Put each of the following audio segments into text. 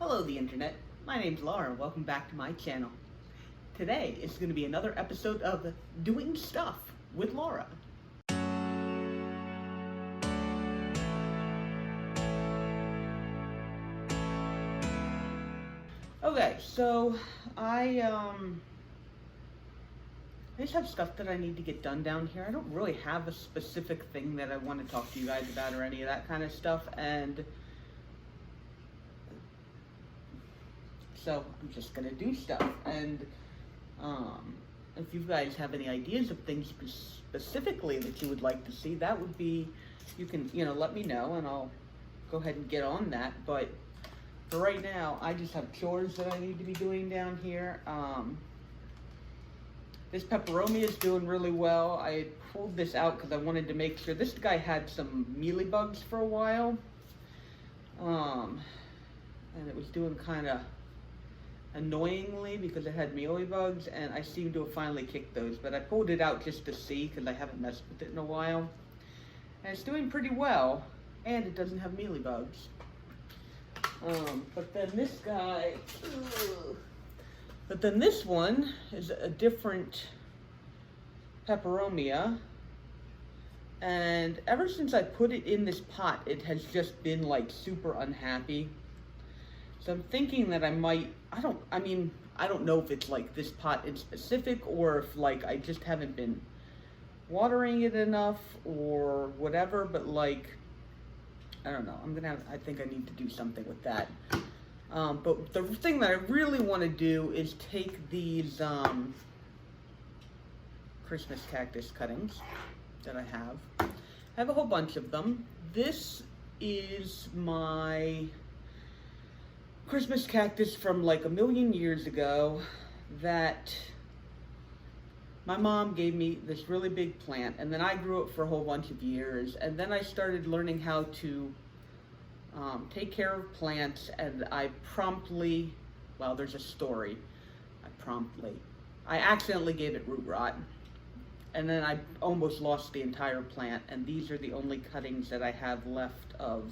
Hello, the internet. My name's Laura. Welcome back to my channel. Today is going to be another episode of Doing Stuff with Laura. Okay, so I just have stuff that I need to get done down here. I don't really have a specific thing that I want to talk to you guys about or any of that kind of stuff, and so I'm just gonna do stuff. And if you guys have any ideas of things specifically that you would like to see, that would be, you can, let me know and I'll go ahead and get on that. But for right now, I just have chores that I need to be doing down here. This peperomia is doing really well. I pulled this out because I wanted to make sure. This guy had some mealybugs for a while. And it was doing kind of annoyingly because it had mealybugs, and I seem to have finally kicked those. But I pulled it out just to see because I haven't messed with it in a while. And it's doing pretty well, and it doesn't have mealybugs. But then this guy... But then this one is a different peperomia, and ever since I put it in this pot, it has just been like super unhappy. So I'm thinking that I might, I don't know if it's like this pot in specific or if like I just haven't been watering it enough or whatever, but like, I don't know. I think I need to do something with that. But the thing that I really want to do is take these Christmas cactus cuttings that I have. I have a whole bunch of them. This is my Christmas cactus from like a million years ago that my mom gave me, this really big plant, and then I grew it for a whole bunch of years, and then I started learning how to take care of plants, and I promptly, well, there's a story. I accidentally gave it root rot, and then I almost lost the entire plant, and these are the only cuttings that I have left of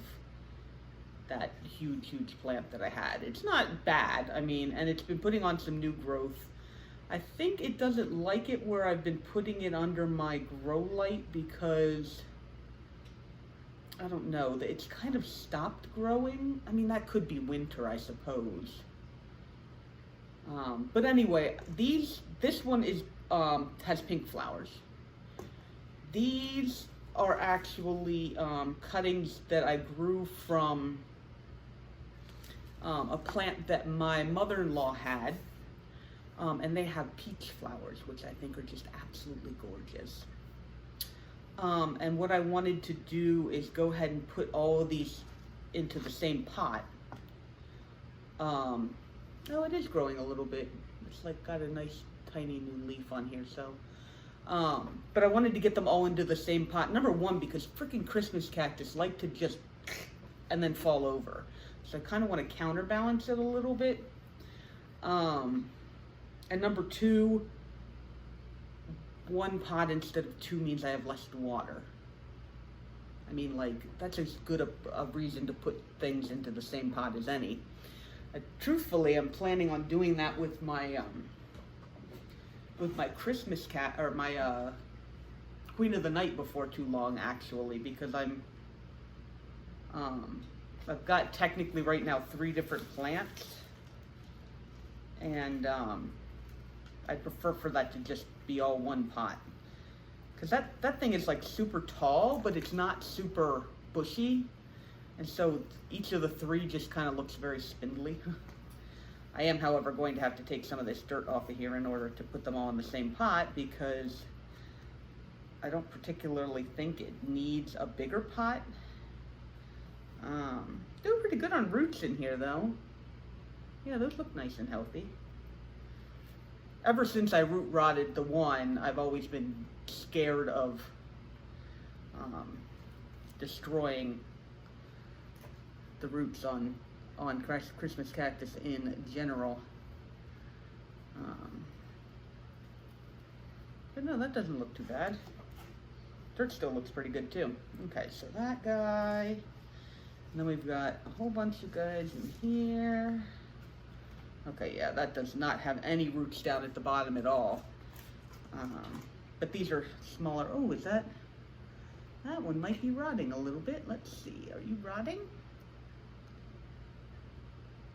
that huge plant that I had. It's not bad, and it's been putting on some new growth. I think it doesn't like it where I've been putting it under my grow light because I don't know, it's kind of stopped growing. That could be winter, I suppose. But anyway, this one is has pink flowers. These are actually cuttings that I grew from a plant that my mother-in-law had, and they have peach flowers, which I think are just absolutely gorgeous. And what I wanted to do is go ahead and put all of these into the same pot. Oh, it is growing a little bit. It's like got a nice tiny new leaf on here, so. But I wanted to get them all into the same pot. Number one, because freaking Christmas cactus like to just and then fall over. So I kind of want to counterbalance it a little bit. And number two, one pot instead of two means I have less water. That's as good a reason to put things into the same pot as any. Truthfully, I'm planning on doing that with my Christmas cat, or my Queen of the Night before too long, actually, because I've got technically right now 3 different plants, and I prefer for that to just be all one pot. Because that thing is like super tall, but it's not super bushy. And so each of the 3 just kind of looks very spindly. I am, however, going to have to take some of this dirt off of here in order to put them all in the same pot, because I don't particularly think it needs a bigger pot. Doing pretty good on roots in here, though. Yeah, those look nice and healthy. Ever since I root rotted the one, I've always been scared of destroying the roots on Christmas cactus in general. But no, that doesn't look too bad. Dirt still looks pretty good too. Okay, so that guy. And then we've got a whole bunch of guys in here. Okay, yeah, that does not have any roots down at the bottom at all. But these are smaller. Oh, is that one might be rotting a little bit. Let's see, are you rotting?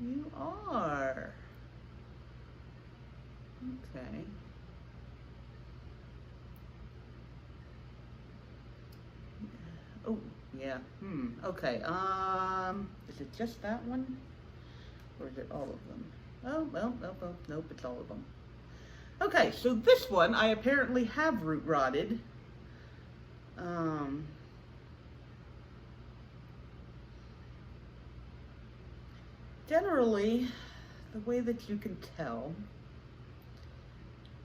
You are. Okay. Oh, yeah, okay, is it just that one? Or is it all of them? Oh, well, nope, it's all of them. Okay, so this one I apparently have root rotted. Generally, the way that you can tell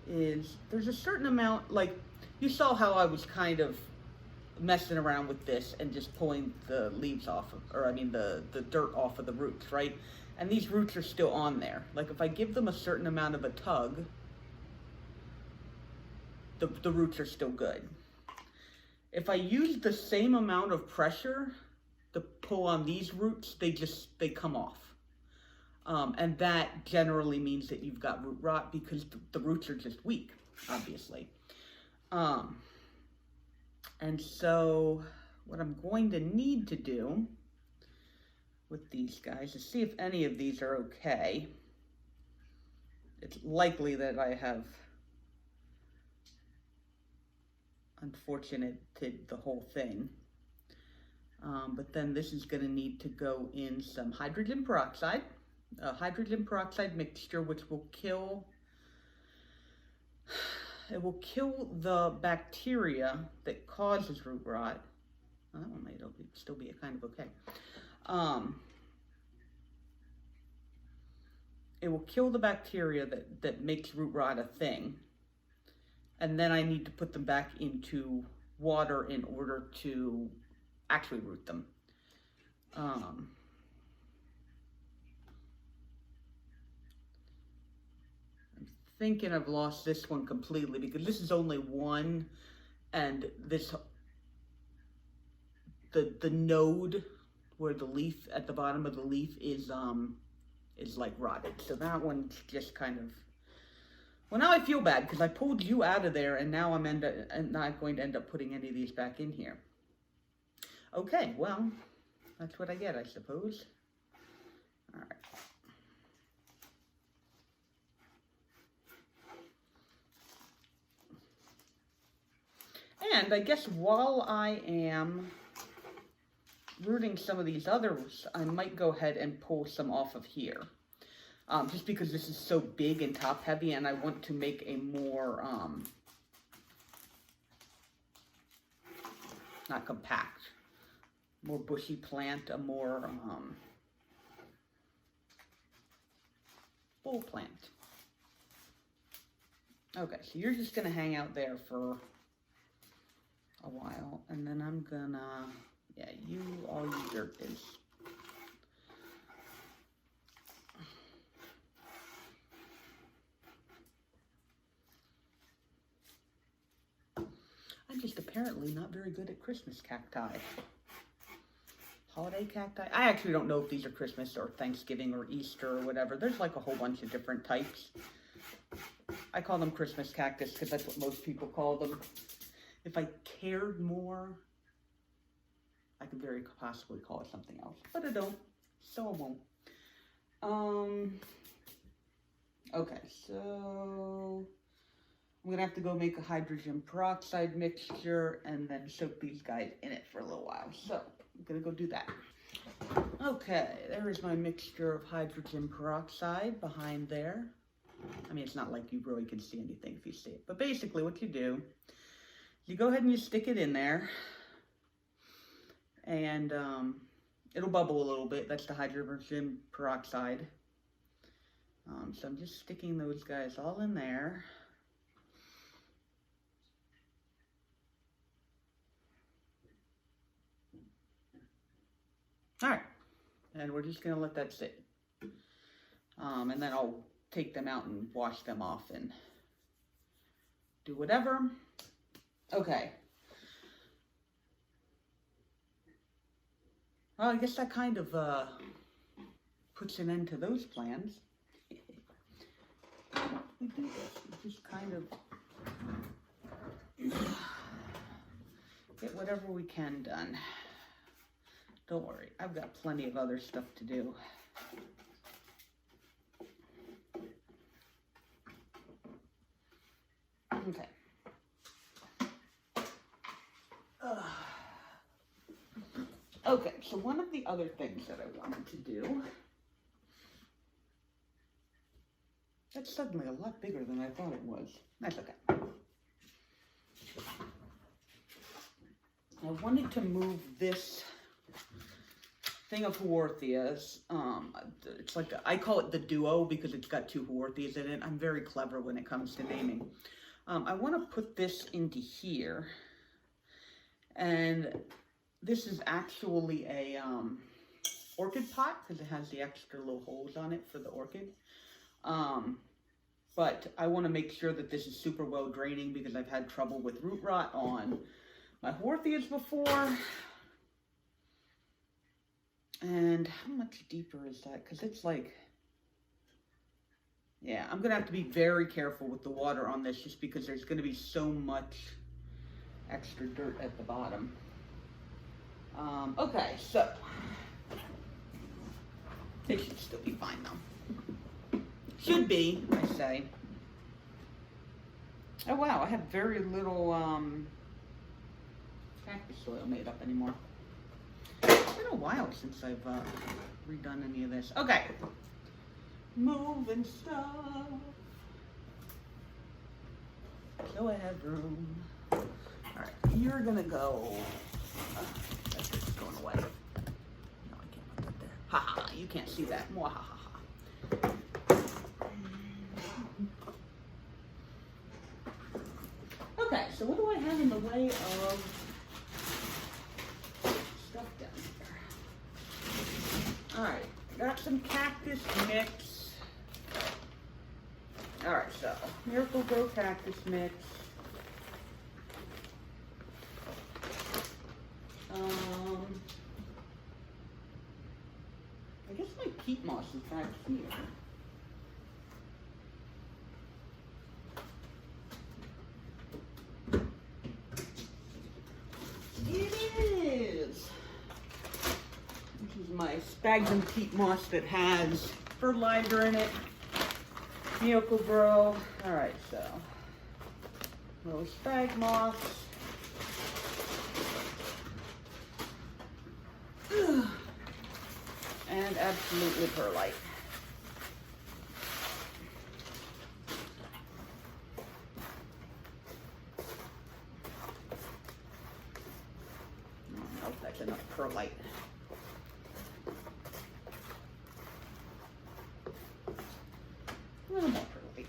is there's a certain amount, like, you saw how I was kind of messing around with this and just pulling the leaves off of, or I mean the dirt off of the roots, right? And these roots are still on there. Like if I give them a certain amount of a tug, the roots are still good. If I use the same amount of pressure to pull on these roots, they come off. And that generally means that you've got root rot because the roots are just weak, obviously. And so what I'm going to need to do with these guys is see if any of these are okay. It's likely that I have unfortunated the whole thing. But then this is going to need to go in some hydrogen peroxide, a hydrogen peroxide mixture, which will kill the bacteria that causes root rot. Well, that one might still be kind of okay. It will kill the bacteria that makes root rot a thing. And then I need to put them back into water in order to actually root them. I'm thinking I've lost this one completely because this is only one, and this the node where the leaf at the bottom of the leaf is like rotted. So that one's just kind of, well, now I feel bad because I pulled you out of there, and now I'm not going to end up putting any of these back in here. Okay, well, that's what I get, I suppose. All right. And I guess while I am rooting some of these others, I might go ahead and pull some off of here. Just because this is so big and top heavy, and I want to make a more, not compact, more bushy plant, a more full plant. Okay, so you're just gonna hang out there for a while, and then I'm gonna, yeah, all you dirt is. I'm just apparently not very good at Christmas cacti. Holiday cacti? I actually don't know if these are Christmas or Thanksgiving or Easter or whatever. There's like a whole bunch of different types. I call them Christmas cactus because that's what most people call them. If I cared more, I could very possibly call it something else. But I don't, so I won't. Okay, so I'm gonna have to go make a hydrogen peroxide mixture and then soak these guys in it for a little while. So I'm gonna go do that. Okay, there is my mixture of hydrogen peroxide behind there. I mean, it's not like you really can see anything if you see it. But basically what you do, you go ahead and you stick it in there. And it'll bubble a little bit. That's the hydrogen peroxide. So I'm just sticking those guys all in there. All right, and we're just gonna let that sit. And then I'll take them out and wash them off and do whatever. Okay. Well, I guess that kind of puts an end to those plans. We do this. We just kind of get whatever we can done. Don't worry, I've got plenty of other stuff to do. Okay. Okay, so one of the other things that I wanted to do, that's suddenly a lot bigger than I thought it was. That's okay. I wanted to move this thing of Haworthias. It's like, I call it the duo because it's got two Haworthias in it. I'm very clever when it comes to naming. I want to put this into here. And this is actually a orchid pot because it has the extra little holes on it for the orchid. But I want to make sure that this is super well draining because I've had trouble with root rot on my Haworthias before. And how much deeper is that? Because it's like, yeah, I'm going to have to be very careful with the water on this just because there's going to be so much extra dirt at the bottom. Okay, so it should still be fine though. Should be, I say. Oh wow, I have very little cactus soil made up anymore. It's been a while since I've redone any of this. Okay, moving stuff so I have room. All right, you're gonna go. That's just going away. No, I can't put that there. Ha ha! You can't see that. Mwah, ha ha ha. Okay, so what do I have in the way of stuff down here? All right, got some cactus mix. All right, so Miracle-Gro cactus mix. I guess my peat moss is back here. It is. This is my sphagnum peat moss that has fertilizer in it. Miracle-Gro. All right, so little spag moss. And absolutely perlite. I hope that's enough perlite. A little more perlite.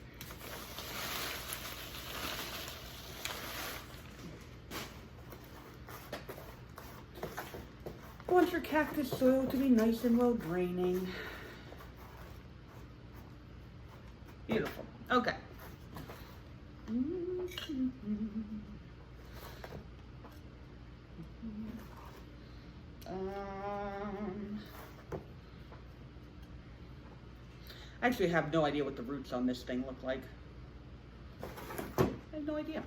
I want your cactus soil to be nice and well draining. Beautiful. Okay. I actually have no idea what the roots on this thing look like. I have no idea.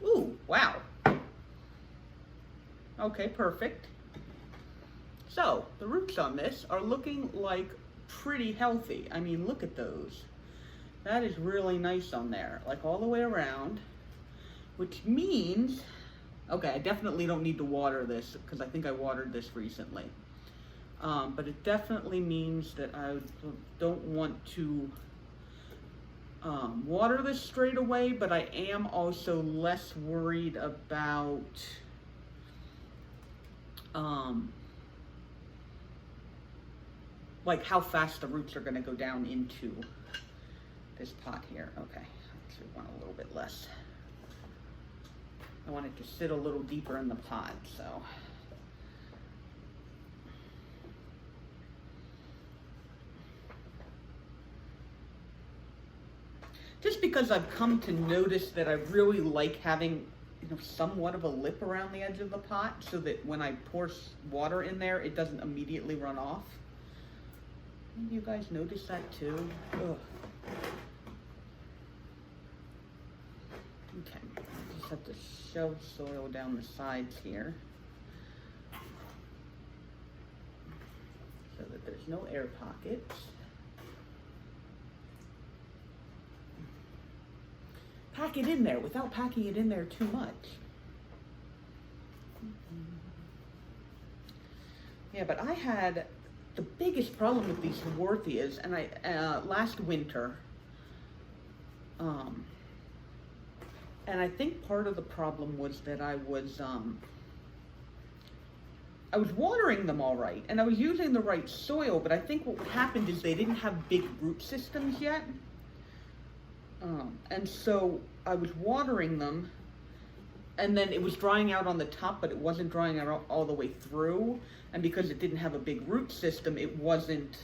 Ooh, wow. Okay, perfect. So, the roots on this are looking like pretty healthy. I mean, look at those. That is really nice on there, like all the way around, which means, okay, I definitely don't need to water this because I think I watered this recently. But it definitely means that I don't want to water this straight away, but I am also less worried about like how fast the roots are going to go down into this pot here. Okay, I actually want a little bit less. I want it to sit a little deeper in the pot, so. Just because I've come to notice that I really like having somewhat of a lip around the edge of the pot so that when I pour water in there, it doesn't immediately run off. Maybe you guys notice that too? Ugh. Okay, I just have to shove soil down the sides here so that there's no air pockets. Pack it in there without packing it in there too much. Yeah, but I had the biggest problem with these Haworthias, and last winter, and I think part of the problem was that I was watering them all right, and I was using the right soil, but I think what happened is they didn't have big root systems yet. And so I was watering them, and then it was drying out on the top, but it wasn't drying out all the way through. And because it didn't have a big root system, it wasn't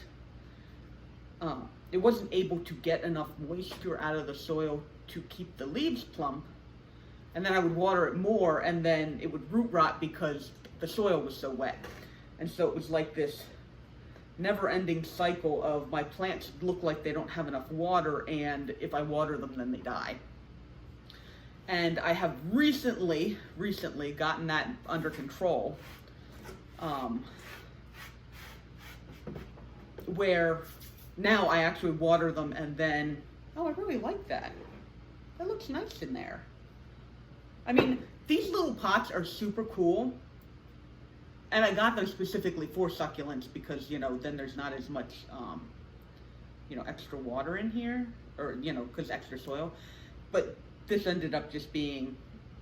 able to get enough moisture out of the soil to keep the leaves plump. And then I would water it more, and then it would root rot because the soil was so wet. And so it was like this never-ending cycle of my plants look like they don't have enough water, and if I water them, then they die. And I have recently gotten that under control, where now I actually water them, and then, oh, I really like that. That looks nice in there. I mean, these little pots are super cool. And I got them specifically for succulents because, then there's not as much, extra water in here, or, because extra soil. But this ended up just being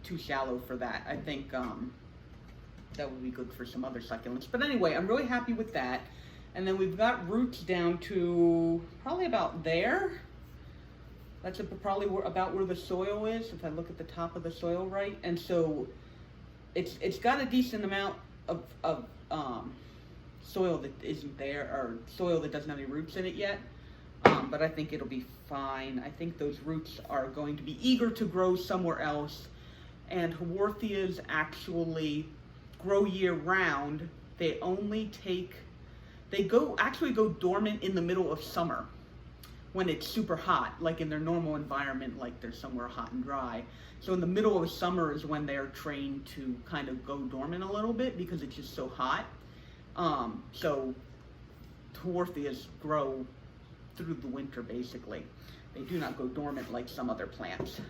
too shallow for that. I think that would be good for some other succulents. But anyway, I'm really happy with that. And then we've got roots down to probably about there. That's probably about where the soil is, if I look at the top of the soil right. And so it's got a decent amount of soil that isn't there, or soil that doesn't have any roots in it yet, but I think it'll be fine. I think those roots are going to be eager to grow somewhere else, and Haworthias actually grow year round. They actually go dormant in the middle of summer when it's super hot, like in their normal environment, like they're somewhere hot and dry. So in the middle of summer is when they're trained to kind of go dormant a little bit because it's just so hot. So Haworthias grow through the winter, basically. They do not go dormant like some other plants.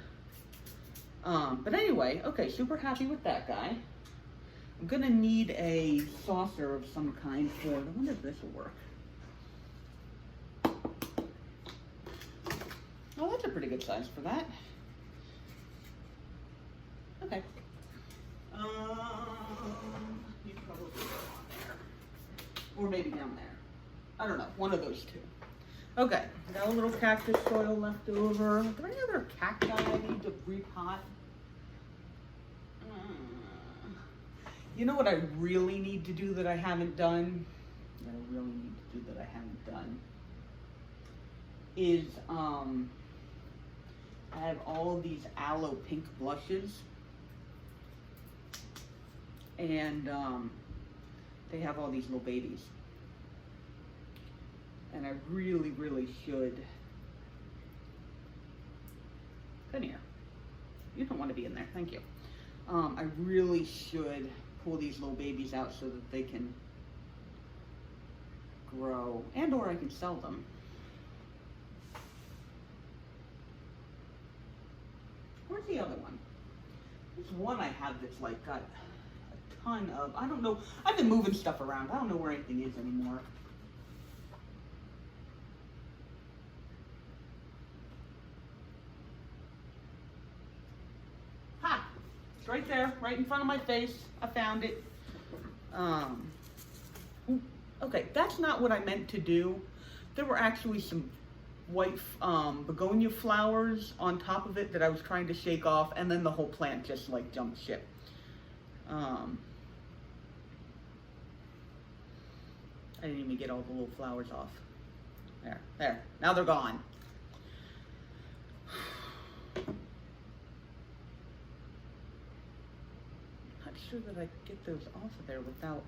But anyway, okay, super happy with that guy. I'm gonna need a saucer of some kind for it. I wonder if this will work. Oh, that's a pretty good size for that. Okay. You probably go on there. Or maybe down there. I don't know, one of those two. Okay, got a little cactus soil left over. Are there any other cacti I need to repot? You know what I really need to do that I haven't done? Is, I have all of these aloe pink blushes. And they have all these little babies. And I really should. Come here. You don't want to be in there, thank you. I really should pull these little babies out so that they can grow, and or I can sell them. Where's the other one? There's one I have that's like got a ton of, I don't know, I've been moving stuff around. I don't know where anything is anymore. Ha! It's right there, right in front of my face. I found it. Okay, that's not what I meant to do. There were actually some white begonia flowers on top of it that I was trying to shake off, and then the whole plant just like jumped ship. I didn't even get all the little flowers off. There, now they're gone. sure that I get those off of there without,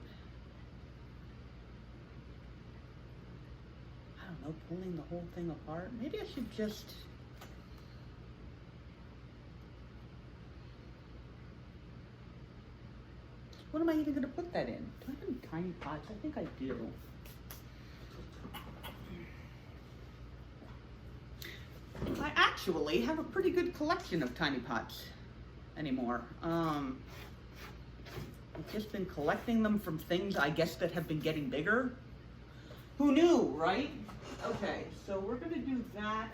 I don't know, pulling the whole thing apart. Maybe I should just, what am I even gonna put that in? Do I have any tiny pots? I think I do. I actually have a pretty good collection of tiny pots anymore. I've just been collecting them from things, I guess, that have been getting bigger. Who knew, right? Okay, so we're gonna do that.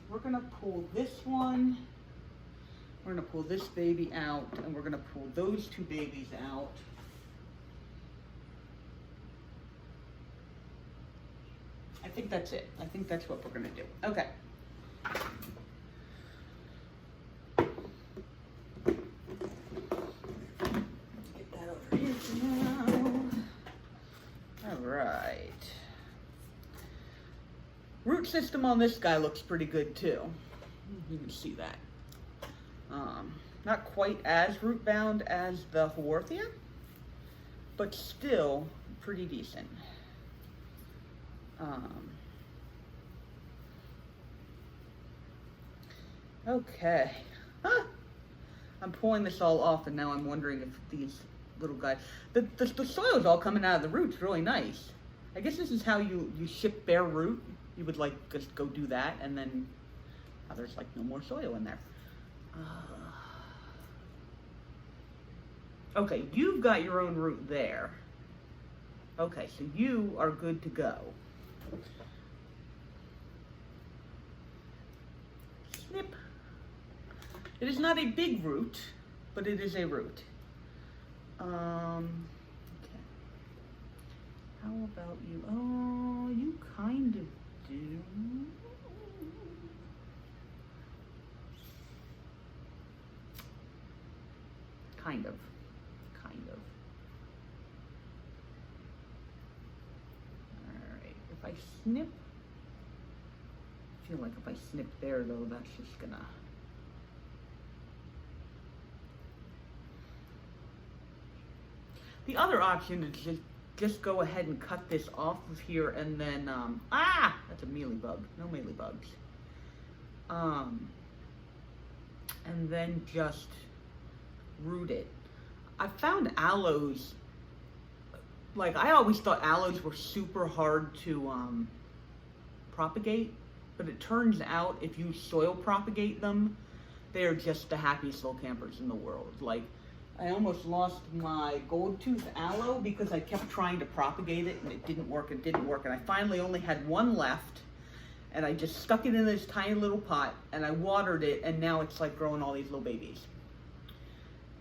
We're gonna pull this one. We're gonna pull this baby out, and we're gonna pull those two babies out. I think that's it. I think that's what we're gonna do. Okay. Get that over here for now. All right. Root system on this guy looks pretty good too. You can see that. Not quite as root bound as the Haworthia, but still pretty decent. Okay. Huh. I'm pulling this all off, and now I'm wondering if these little guys, the soil's all coming out of the roots really nice. I guess this is how you ship bare root. You would like just go do that, and then there's like no more soil in there. Okay, you've got your own root there. Okay, so you are good to go. Snip. It is not a big root, but it is a root. Okay. How about you? Oh, you kind of do. Kind of. Alright, if I snip, I feel like if I snip there though, that's just gonna, the other option is just go ahead and cut this off of here and then, that's a mealybug, no mealybugs. And then just root it. I found aloes, like I always thought aloes were super hard to propagate, but it turns out if you soil propagate them, they're just the happiest little campers in the world. Like, I almost lost my gold tooth aloe because I kept trying to propagate it and it didn't work, and I finally only had one left, and I just stuck it in this tiny little pot and I watered it, and now it's like growing all these little babies.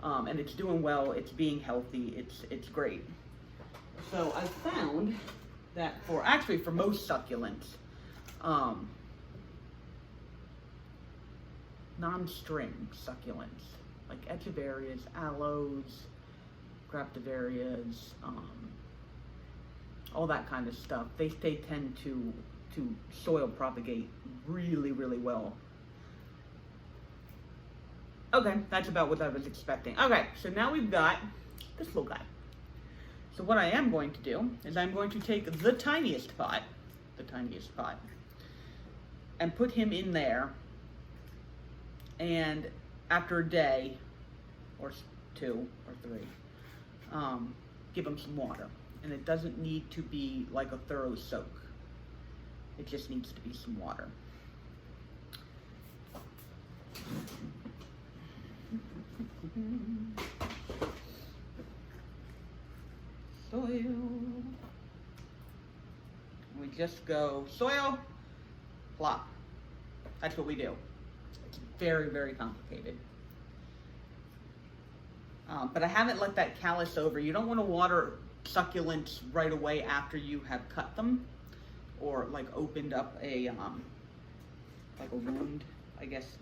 And it's doing well, it's being healthy, it's great. So I found that for most succulents, non-string succulents, like echeverias, aloes, graptivarias, all that kind of stuff, they tend to soil propagate really, really well. Okay, that's about what I was expecting. Okay, so now we've got this little guy. So what I am going to do is I'm going to take the tiniest pot, and put him in there, and after a day, or 2 or 3, give him some water. And it doesn't need to be like a thorough soak. It just needs to be some water. Soil. We just go soil, plop. That's what we do. It's very, very complicated. But I haven't let that callus over. You don't want to water succulents right away after you have cut them, or like opened up a like a wound. I guess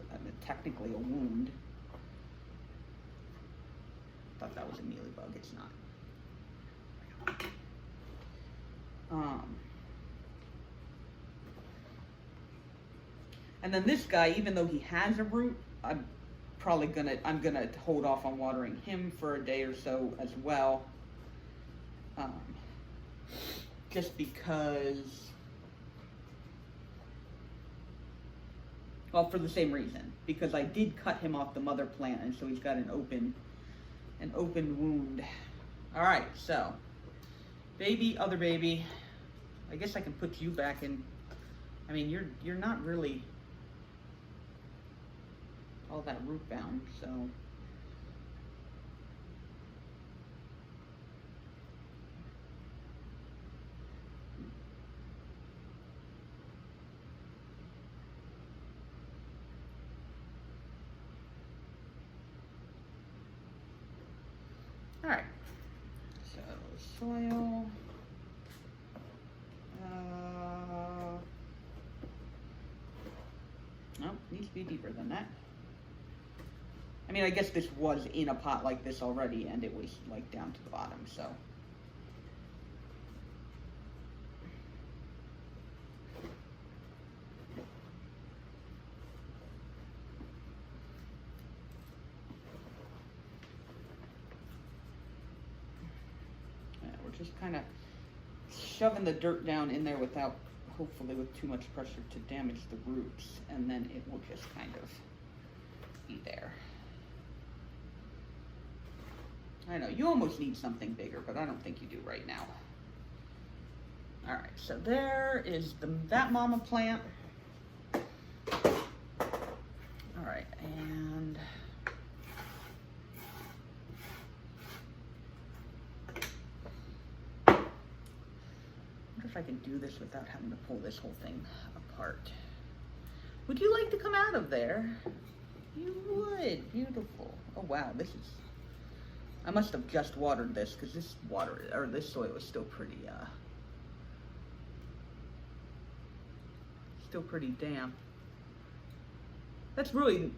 technically a wound. Thought that was a mealybug. It's not. And then this guy, even though he has a root, I'm gonna hold off on watering him for a day or so as well. Just because, well, for the same reason, because I did cut him off the mother plant, and so he's got an open wound. All right, so baby, other baby. I guess I can put you back in. I mean, you're not really all that root bound, so. All right, so soil. No, needs to be deeper than that. I mean, I guess this was in a pot like this already, and it was like down to the bottom, so. Yeah, we're just kind of shoving the dirt down in there without, hopefully with too much pressure to damage the roots, and then it will just kind of be there. I know, you almost need something bigger, but I don't think you do right now. All right, so there is that mama plant. All right, and I wonder if I can do this without having to pull this whole thing apart. Would you like to come out of there? You would, beautiful. Oh wow, this is, I must have just watered this because this water, or this soil is still pretty damp. That's really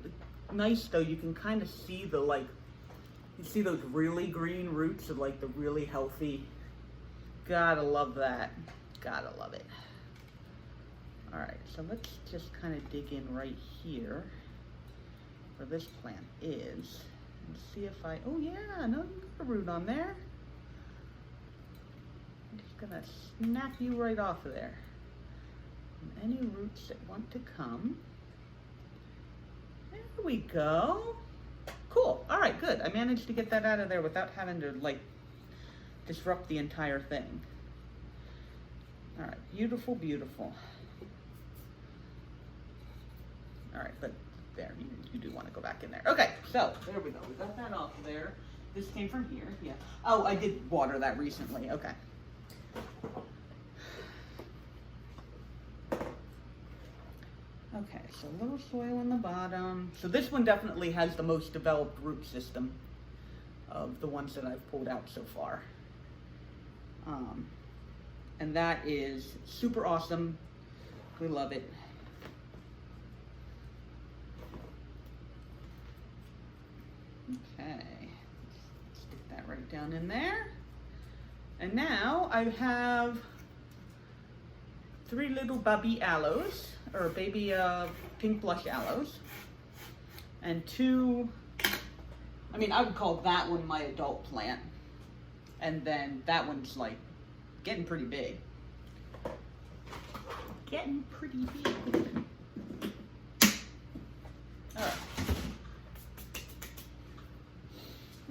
nice though. You can kind of see the you see those really green roots of like the really healthy. Gotta love that. Gotta love it. All right, so let's just kind of dig in right here where this plant is and see if oh yeah, no, you got a root on there. I'm just gonna snap you right off of there. And any roots that want to come. There we go. Cool, all right, good. I managed to get that out of there without having to like disrupt the entire thing. All right, beautiful, beautiful. All right, but there, you do want to go back in there. Okay, so there we go. We got that off there. This came from here, yeah. Oh, I did water that recently, okay. Okay, so a little soil in the bottom. So this one definitely has the most developed root system of the ones that I've pulled out so far. And that is super awesome. We love it. Okay, stick that right down in there. And now I have 3 little baby aloes, or baby pink blush aloes, and 2, I mean, I would call that one my adult plant, and then that one's like getting pretty big. Getting pretty big. All right.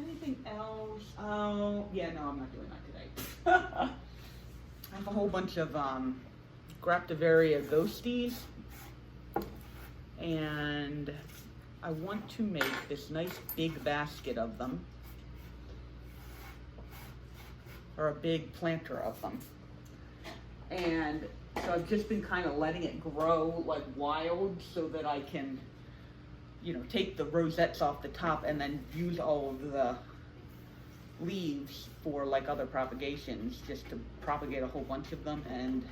Anything else? Oh, yeah, no, I'm not doing that today. I have a whole bunch of Graptivaria ghosties, and I want to make this nice big basket of them, or a big planter of them. And so I've just been kind of letting it grow like wild so that I can, you know, take the rosettes off the top and then use all of the leaves for like other propagations, just to propagate a whole bunch of them. And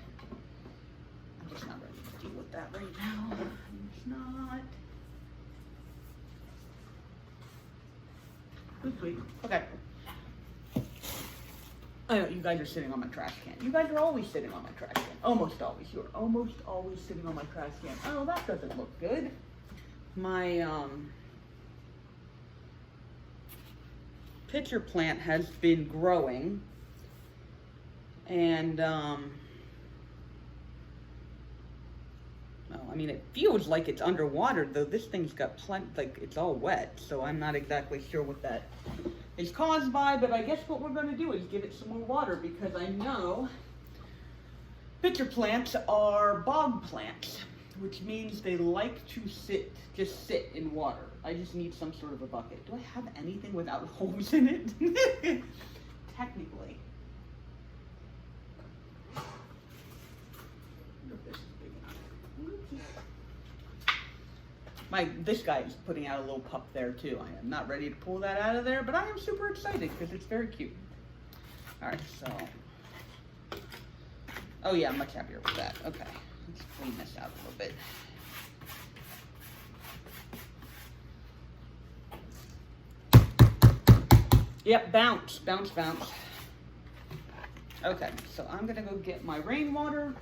I'm just not ready to deal with that right now. I'm just not. Good sweet. Okay. I know, you guys are sitting on my trash can. You guys are always sitting on my trash can. Almost always. You're almost always sitting on my trash can. Oh, that doesn't look good. My, pitcher plant has been growing, and I mean, it feels like it's underwater, though this thing's got plenty, like, it's all wet, so I'm not exactly sure what that is caused by, but I guess what we're going to do is give it some more water, because I know pitcher plants are bog plants, which means they like to just sit in water. I just need some sort of a bucket. Do I have anything without holes in it? Technically. This guy is putting out a little pup there too. I am not ready to pull that out of there, but I am super excited because it's very cute. All right, so. Oh yeah, I'm much happier with that. Okay, let's clean this out a little bit. Yep, bounce, bounce, bounce. Okay, so I'm gonna go get my rainwater.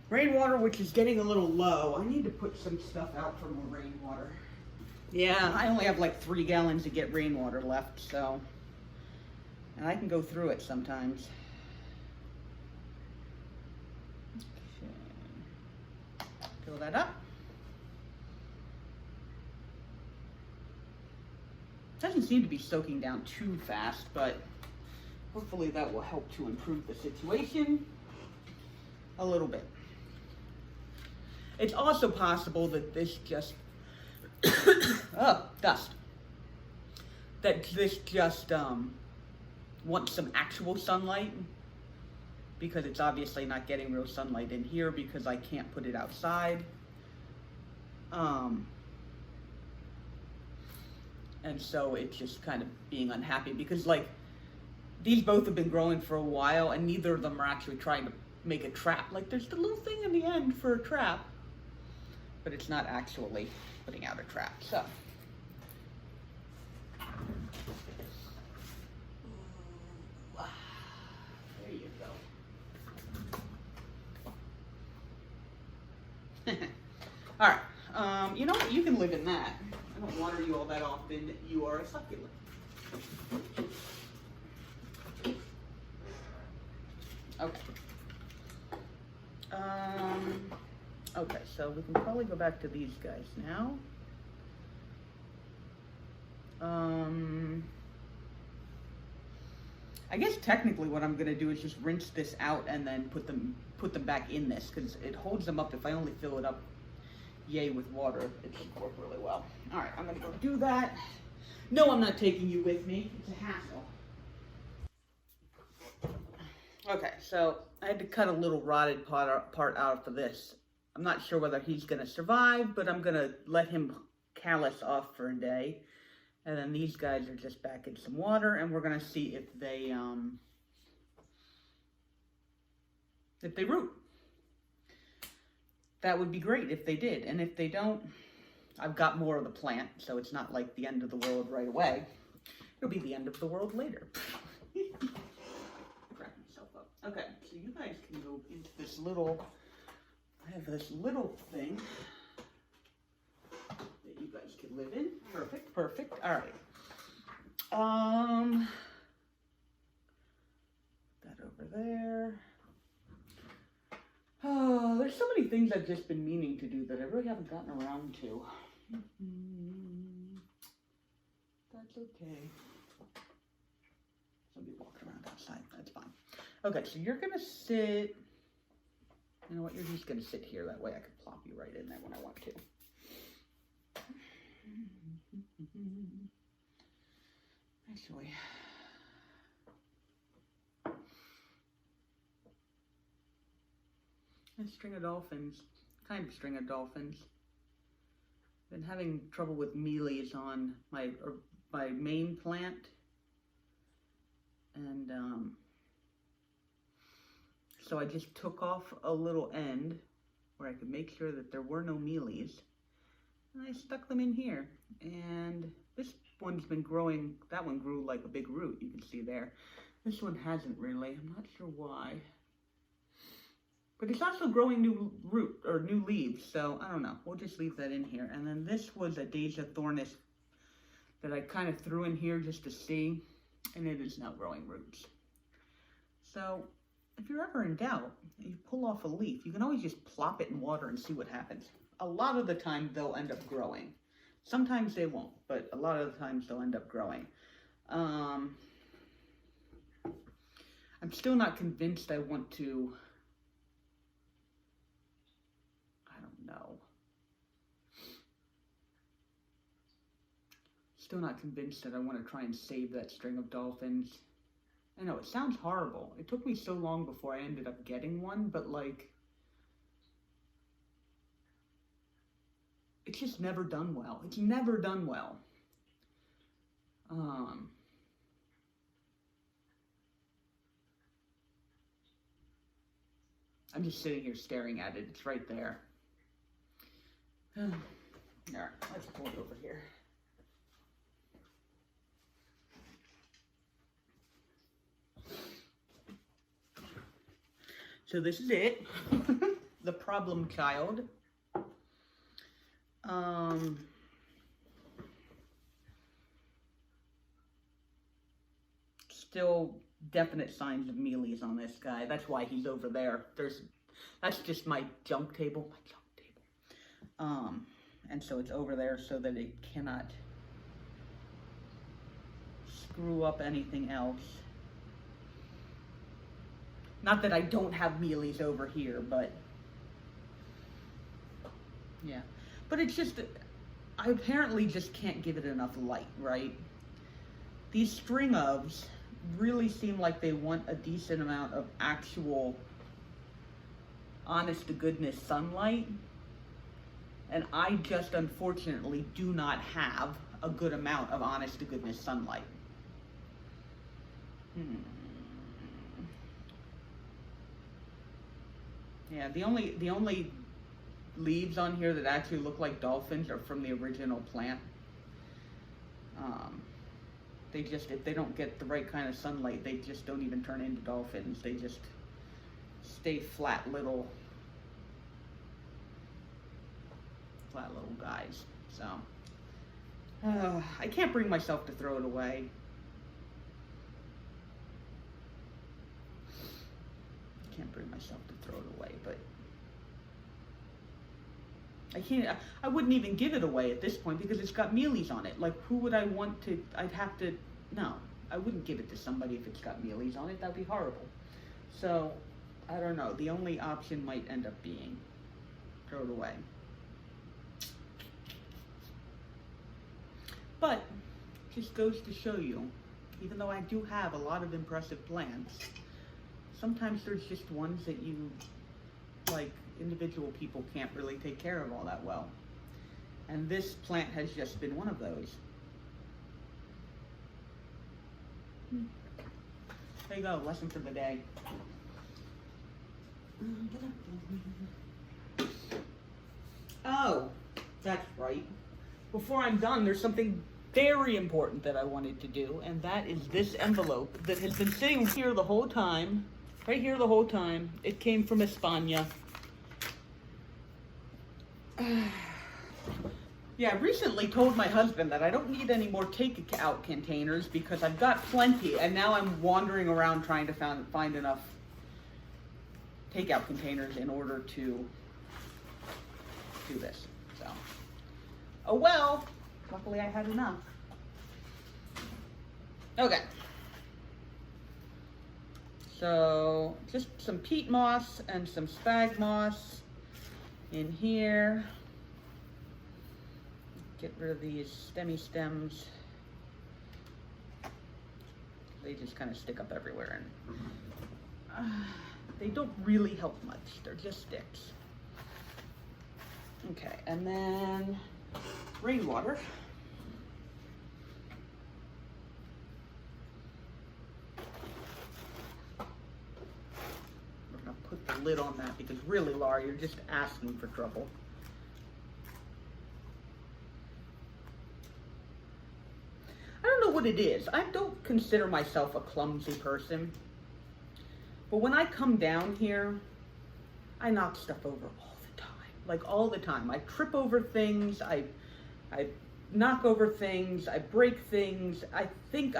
Rainwater, which is getting a little low. I need to put some stuff out for more rainwater. Yeah, I only have like 3 gallons to get rainwater left, so. And I can go through it sometimes. Okay. Fill that up. Doesn't seem to be soaking down too fast, but hopefully that will help to improve the situation a little bit. It's also possible that this just, oh, dust. That this just wants some actual sunlight, because it's obviously not getting real sunlight in here because I can't put it outside. And so it's just kind of being unhappy because, like, these both have been growing for a while and neither of them are actually trying to make a trap. Like, there's the little thing in the end for a trap, but it's not actually putting out a trap. So there you go. All right, you know what, you can live in that. I don't water you all that often. You are a succulent. Okay. Okay, so we can probably go back to these guys now. I guess technically what I'm gonna do is just rinse this out and then put them back in this, because it holds them up. If I only fill it up, yay, with water, it should work really well. All right, I'm gonna go do that. No, I'm not taking you with me. It's a hassle. Okay, so I had to cut a little rotted part out for this. I'm not sure whether he's gonna survive, but I'm gonna let him callus off for a day. And then these guys are just back in some water, and we're gonna see if they root. That would be great if they did, and if they don't, I've got more of the plant, so it's not like the end of the world right away. It'll be the end of the world later. Crack myself up. Okay, so you guys can go into this little, I have this little thing that you guys can live in. Perfect, perfect. All right. That over there. Oh, there's so many things I've just been meaning to do that I really haven't gotten around to. That's okay. Somebody walking around outside, that's fine. Okay, so you're gonna sit, you know what, you're just gonna sit here, that way I can plop you right in there when I want to. Actually, a string of dolphins, kind of string of dolphins. Been having trouble with mealies on my main plant, and so I just took off a little end where I could make sure that there were no mealies, and I stuck them in here. And this one's been growing, that one grew like a big root, you can see there. This one hasn't really, I'm not sure why. But it's also growing new root, or new leaves, so I don't know. We'll just leave that in here. And then this was a Deja Thornis that I kind of threw in here just to see. and it is now growing roots. So if you're ever in doubt, you pull off a leaf, you can always just plop it in water and see what happens. A lot of the time they'll end up growing. Sometimes they won't, but a lot of the times they'll end up growing. I'm still not convinced I want to, I don't know. Still not convinced that I want to try and save that string of dolphins. I know, it sounds horrible. It took me so long before I ended up getting one, but like, it's just never done well. It's never done well. I'm just sitting here staring at it. It's right there. All right, let's pull it over here. So this is it. The problem child. Still definite signs of mealies on this guy. That's why he's over there. That's just my junk table. And so it's over there so that it cannot screw up anything else. Not that I don't have mealies over here, but yeah. But it's just, I apparently just can't give it enough light, right? These string ofs really seem like they want a decent amount of actual, honest to goodness sunlight. And I just unfortunately do not have a good amount of honest to goodness sunlight. Yeah, the only leaves on here that actually look like dolphins are from the original plant. They just, if they don't get the right kind of sunlight, they just don't even turn into dolphins. They just stay flat little guys. So I can't bring myself to throw it away. Can't bring myself to throw it away, but I can't. I wouldn't even give it away at this point because it's got mealies on it. Like, who would I want to? I'd have to. No, I wouldn't give it to somebody if it's got mealies on it. That'd be horrible. So I don't know. The only option might end up being throw it away. But just goes to show you, even though I do have a lot of impressive plants, sometimes there's just ones that you, like, individual people can't really take care of all that well. And this plant has just been one of those. There you go, lesson for the day. Oh, that's right. Before I'm done, there's something very important that I wanted to do, and that is this envelope that has been sitting here the whole time. Right here the whole time. It came from España. Yeah, I recently told my husband that I don't need any more take-out containers because I've got plenty, and now I'm wandering around trying to find enough take-out containers in order to do this. So, oh well, luckily I had enough. Okay. So, just some peat moss and some spag moss in here. Get rid of these stemmy stems. They just kind of stick up everywhere, and they don't really help much. They're just sticks. Okay, and then rainwater. We're gonna put the lid on that because really, Laura, you're just asking for trouble. I don't know what it is. I don't consider myself a clumsy person. But when I come down here, I knock stuff over all the time. Like all the time. I trip over things. I knock over things, I break things. I think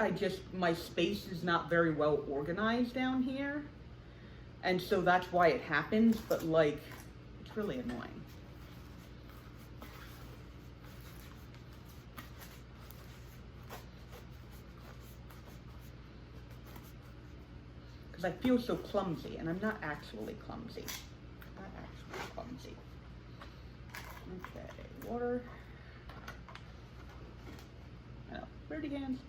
my space is not very well organized down here. And so that's why it happens, but like, it's really annoying. Because I feel so clumsy, and I'm not actually clumsy. Not actually clumsy. Okay, water. No, dirty hands.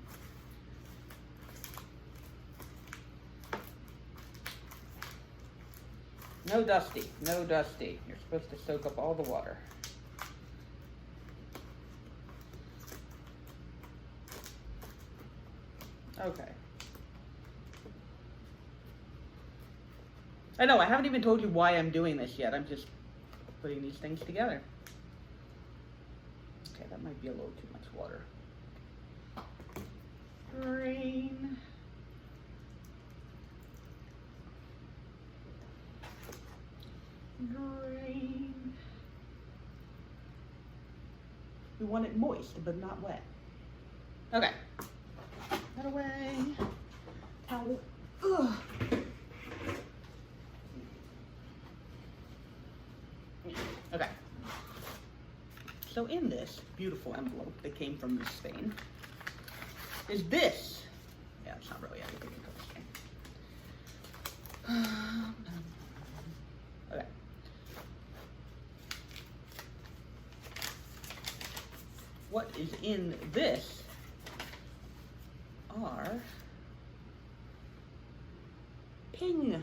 No dusty, no dusty. You're supposed to soak up all the water. Okay. I know, I haven't even told you why I'm doing this yet. I'm just putting these things together. Okay, that might be a little too much water. Drain. Drain. We want it moist, but not wet. Okay. That away. Towel. Ugh. Okay. So in this beautiful envelope that came from Miss Spain is this. Yeah, it's not really anything interesting. Okay. What is in this are ping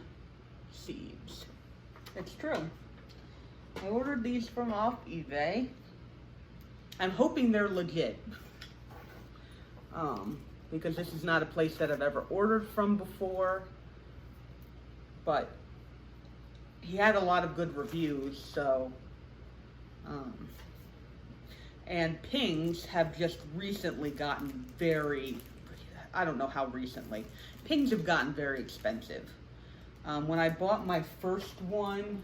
seeds. It's true. I ordered these from off eBay. I'm hoping they're legit. Because this is not a place that I've ever ordered from before. But he had a lot of good reviews, so and pings have just recently gotten very, I don't know how recently, pings have gotten very expensive. When I bought my first one,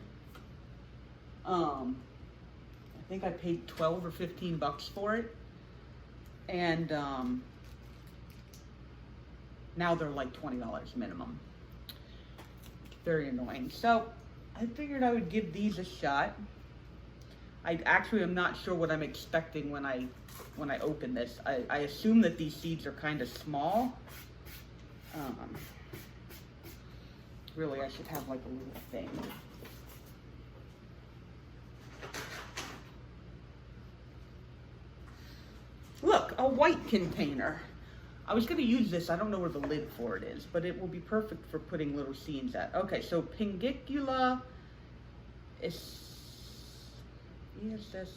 I think I paid 12 or 15 bucks for it, and now they're like $20 minimum. Very annoying. So I figured I would give these a shot. I actually am not sure what I'm expecting when I open this. I assume that these seeds are kind of small. Really, I should have like a little thing. Look, a white container. I was going to use this. I don't know where the lid for it is, but it will be perfect for putting little seeds at. Okay, so Pingicula is this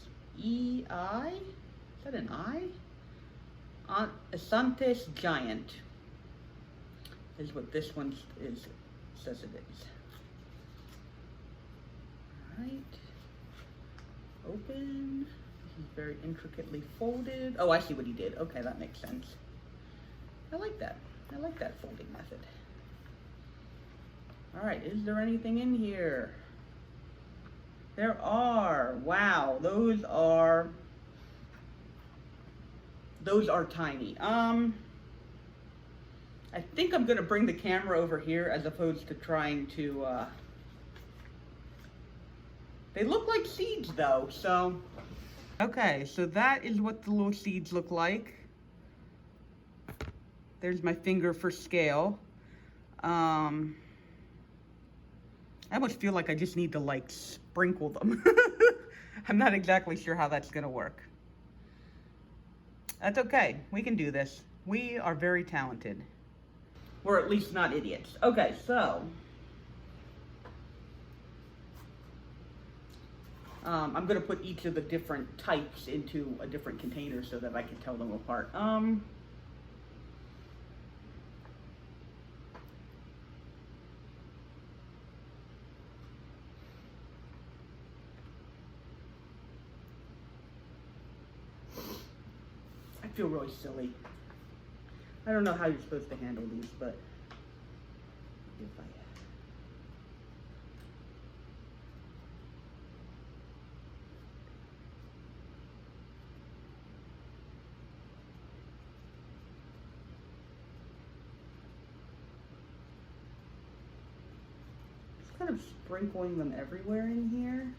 E-I? Is that an I? Asantes Giant is what this one says it is. All right. Open. This is very intricately folded. Oh, I see what he did. Okay, that makes sense. I like that. I like that folding method. All right, is there anything in here? There are. Wow, those are tiny. I think I'm gonna bring the camera over here as opposed to trying to, they look like seeds though, so. Okay, so that is what the little seeds look like. There's my finger for scale. I almost feel like I just need to like sprinkle them. I'm not exactly sure how that's gonna work. That's okay, we can do this. We are very talented. We're at least not idiots. Okay, so. I'm gonna put each of the different types into a different container so that I can tell them apart. I feel really silly. I don't know how you're supposed to handle these, but if I kind of sprinkling them everywhere in here.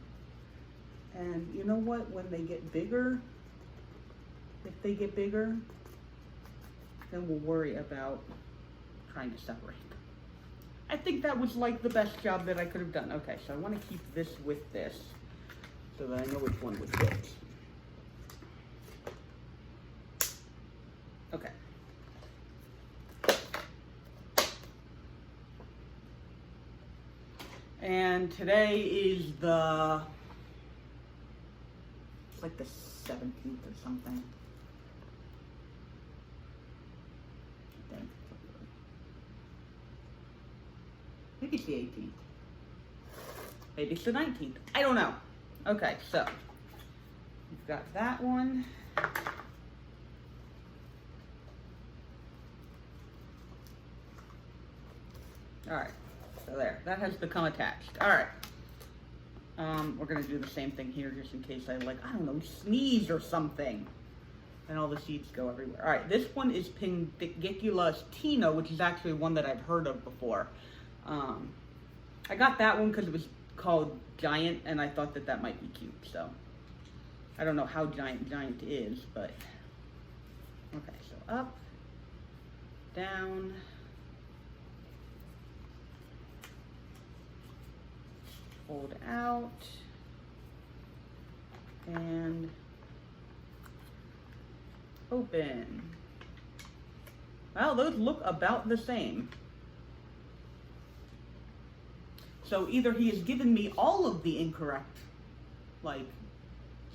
And you know what? When they get bigger, if they get bigger, then we'll worry about trying to separate them. I think that was like the best job that I could have done. Okay, so I want to keep this with this so that I know which one would fit. Okay. And today is it's like the 17th or something. I think. Maybe it's the 18th. Maybe it's the 19th. I don't know. Okay, so we've got that one. All right, so there, that has become attached. All right, we're gonna do the same thing here just in case I I don't know, sneeze or something. And all the seeds go everywhere. All right, this one is Pingicula Tino, which is actually one that I've heard of before. I got that one because it was called Giant, and I thought that that might be cute, so. I don't know how giant is, but. Okay, so up, down, fold out, and open. Well, those look about the same. So either he has given me all of the incorrect,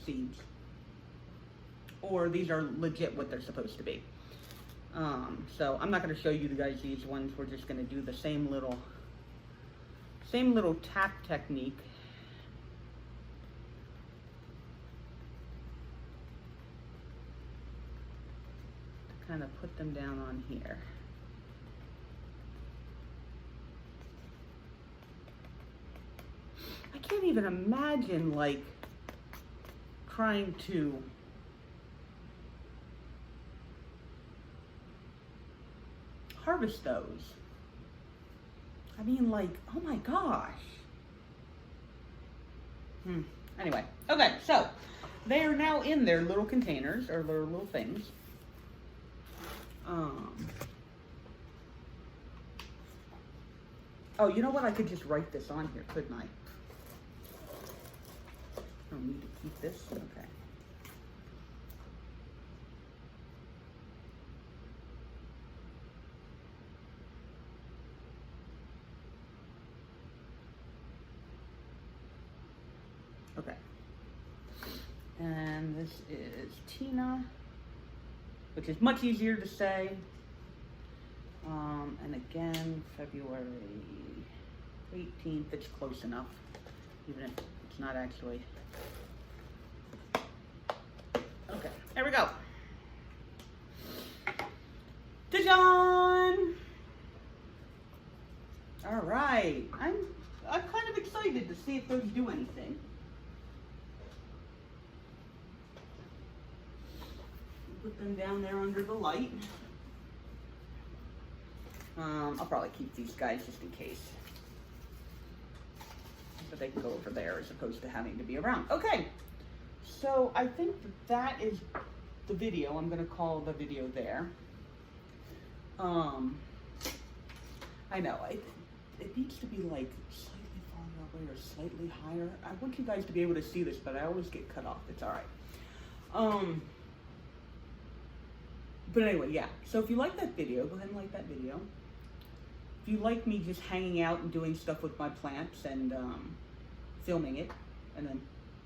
seeds, or these are legit what they're supposed to be. So I'm not going to show you guys these ones. We're just going to do the same little tap technique. To kind of put them down on here. I can't even imagine trying to harvest those. I mean, oh my gosh. Anyway, okay, so they are now in their little containers, or their little things. Oh, you know what? I could just write this on here, couldn't I? I don't need to keep this. Okay. Okay. And this is Tina, which is much easier to say. And again, February 18th, it's close enough, even if it's not actually. Okay, there we go. Ta-da! All right, I'm kind of excited to see if those do anything. Put them down there under the light. I'll probably keep these guys just in case. So they can go over there as opposed to having to be around. Okay, so I think that is the video. I'm going to call the video there. I know, it needs to be slightly farther away or slightly higher. I want you guys to be able to see this, but I always get cut off. It's all right. But anyway, yeah. So if you like that video, go ahead and like that video. If you like me just hanging out and doing stuff with my plants and filming it, and then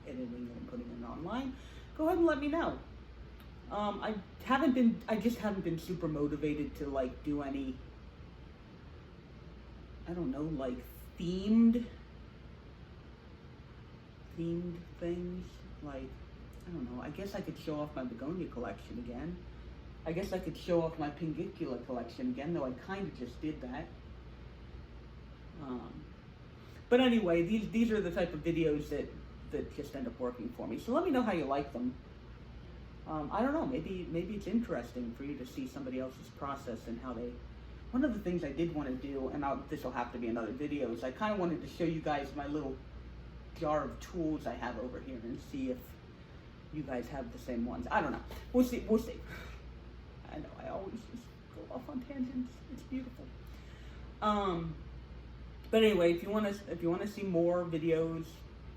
editing it and putting it online, go ahead and let me know. I just haven't been super motivated to do any, I don't know, themed things. I don't know. I guess I could show off my begonia collection again. I guess I could show off my Pingicula collection again, though I kind of just did that. But anyway, these are the type of videos that just end up working for me. So let me know how you like them. I don't know, maybe it's interesting for you to see somebody else's process and how one of the things I did want to do, and this will have to be another video, is I kind of wanted to show you guys my little jar of tools I have over here and see if you guys have the same ones. I don't know. We'll see. We'll see. I know I always just go off on tangents. It's beautiful. But anyway, if you want to see more videos,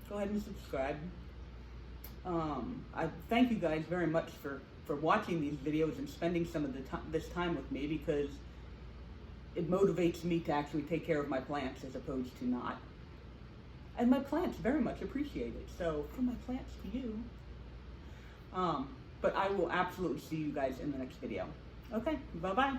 go ahead and subscribe. I thank you guys very much for watching these videos and spending some of this time with me, because it motivates me to actually take care of my plants as opposed to not. And my plants very much appreciate it. So from my plants to you. But I will absolutely see you guys in the next video. Okay, bye-bye.